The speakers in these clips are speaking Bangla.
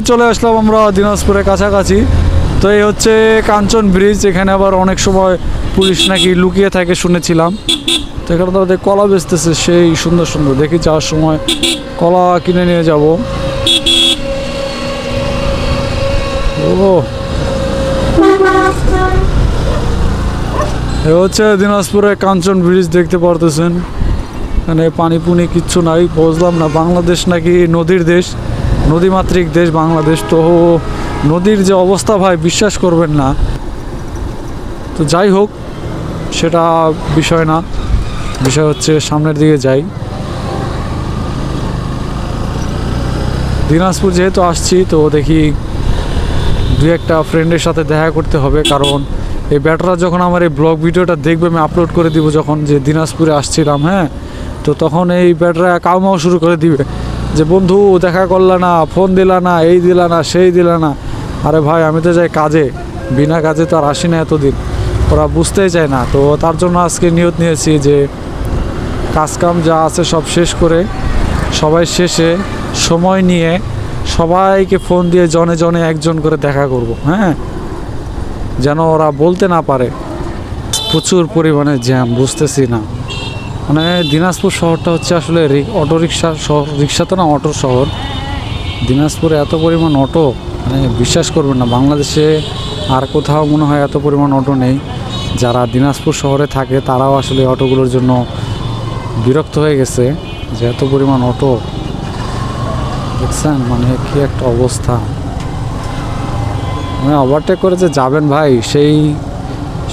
চলে আসলাম আমরা দিনাজপুরের কাছাকাছি। তো এই হচ্ছে কাঞ্চন ব্রিজ। এখানে আবার অনেক সময় পুলিশ নাকি লুকিয়ে থাকে শুনেছিলাম। তো এখানে তো কলা বেচতেছে সেই সুন্দর সুন্দর, দেখি যাওয়ার সময় কলা কিনে নিয়ে যাব। ও এ হচ্ছে দিনাজপুরের কাঞ্চন ব্রিজ, দেখতে পারতেছেন। এখানে পানি পুনি কিচ্ছু নাই। বুঝলাম না, বাংলাদেশ নাকি নদীর দেশ, নদীমাতৃক দেশ বাংলাদেশ। তো নদীর যে অবস্থা ভাই বিশ্বাস করবেন না। তো যাই হোক, সেটা বিষয় না, বিষয় হচ্ছে সামনের দিকে যাই। দিনাজপুর যেহেতু আসছি, তো দেখি দু একটা ফ্রেন্ডের সাথে দেখা করতে হবে, কারণ এই ব্যাটারা যখন আমার এই ব্লগ ভিডিওটা দেখবে, আমি আপলোড করে দিব যখন, যে দিনাজপুরে আসছিলাম, হ্যাঁ, তো তখন এই ব্যাটারা কাউমাও শুরু করে দিবে যে বন্ধু দেখা করলা না, ফোন দিলা না, এই দিলা না, সেই দিলা না। আরে ভাই, আমি তো যাই কাজে, বিনা কাজে তো আর আসি না এতদিন, ওরা বুঝতেই চায় না। তো তার জন্য আজকে নিয়ত নিয়েছি যে কাজকাম যা আছে সব শেষ করে, সবাই শেষে সময় নিয়ে সবাইকে ফোন দিয়ে জনে জনে একজন করে দেখা করব, হ্যাঁ, যেন ওরা বলতে না পারে প্রচুর পরিমাণে জ্যাম। বুঝতেছি না, মানে দিনাজপুর শহরটা হচ্ছে আসলে অটো রিক্সা শহর, রিক্সা তো না, অটোর শহর। দিনাজপুরে এত পরিমাণ অটো, মানে বিশ্বাস করবেন না, বাংলাদেশে আর কোথাও মনে হয় এত পরিমাণ অটো নেই। যারা দিনাজপুর শহরে থাকে তারাও আসলে অটোগুলোর জন্য বিরক্ত হয়ে গেছে যে এত পরিমাণ অটো, দেখছেন, মানে কি একটা অবস্থা। মানে ওভারটেক করে যে যাবেন ভাই, সেই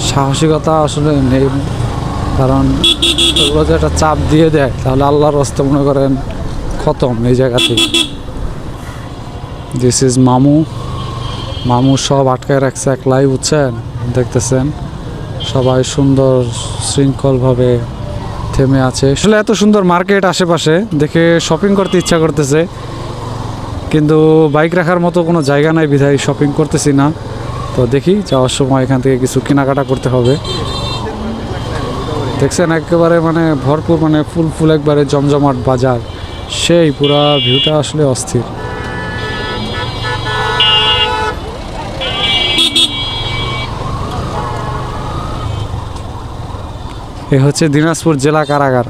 সাহসিকতা আসলে নেই, কারণ ওগুলো যে একটা চাপ দিয়ে দেয়, তাহলে আল্লাহর রাস্তা মনে করেন খতম এই জায়গাতে। দিস ইজ মামু। মামু সব আটকায় রাখছে একলাই, বুঝছেন, দেখতেছেন সবাই সুন্দর শৃঙ্খলভাবে থেমে আছে। আসলে এত সুন্দর মার্কেট আশেপাশে, দেখে শপিং করতে ইচ্ছা করতেছে, কিন্তু বাইক রাখার মতো কোনো জায়গা নাই বিধায় শপিং করতেছি না। তো দেখি যাওয়ার সময় এখান থেকে কিছু কেনাকাটা করতে হবে। দেখছেন একেবারে মানে ভরপুর, মানে ফুল ফুল একবারে জমজমাট বাজার, সেই পুরা ভিউটা আসলে অস্থির। এ হচ্ছে দিনাজপুর জেলা কারাগার।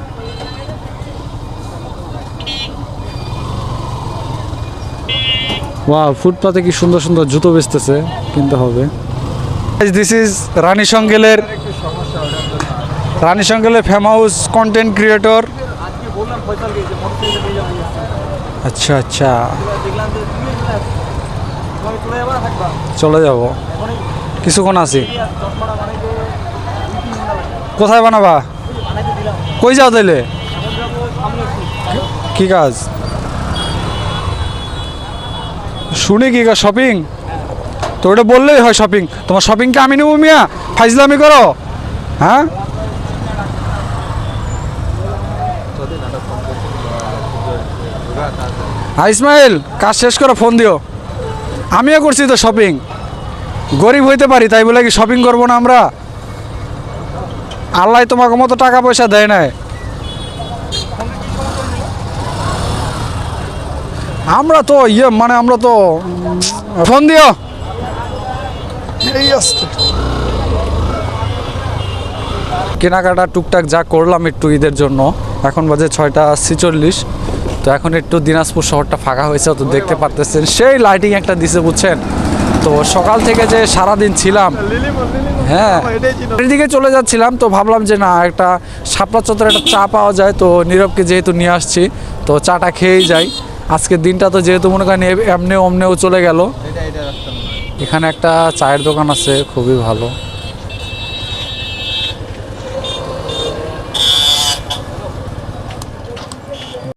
ওয়াও, ফুটপাতে কি সুন্দর সুন্দর জুতো বেচতেছে, কিনতে হবে। দিস ইজ রানী সঙ্গেলের ফেমাস কন্টেন্ট ক্রিয়েটর। আচ্ছা আচ্ছা, চলে যাব, কিছুক্ষণ আছি। কোথায় বানাবা, কই যাও তাইলে, কি কাজ শুনি, কি কাজ, শপিং? তো ওটা বললেই হয় শপিং। তোমার শপিংকে আমি নেবো মিয়া, ফাইজলামি করো, হ্যাঁ? ইসমাইল, কাজ শেষ করো, ফোন দিও। আমিও করছি তো শপিং, গরিব হইতে পারি তাই বলে কি শপিং করবো না আমরা? আল্লাহ তোমাকে মতো টাকা পয়সা দেয় নাই। আমরা তো মানে আমরা তো, ফোন দিও। কেনাকাটা টুকটাক যা করলাম একটু ঈদের জন্য, এখন বাজে 6:46। তো এখন একটু দিনাজপুর শহরটা ফাঁকা হয়েছে, তো দেখতে পারতেছেন সেই লাইটিং একটা দিছে, বুঝছেন। তো সকাল থেকে যে সারাদিন ছিলাম, হ্যাঁ, এদিকে চলে যাচ্ছিলাম, তো ভাবলাম যে না, একটা শাপলা চত্বরে একটা চা পাওয়া যায়, তো নীরবকে যেহেতু নিয়ে আসছি, তো চাটা খেয়েই যাই। আজকের দিনটা তো যেহেতু মনে করেন এমনিও চলে গেল। এখানে একটা চায়ের দোকান আছে, খুবই ভালো।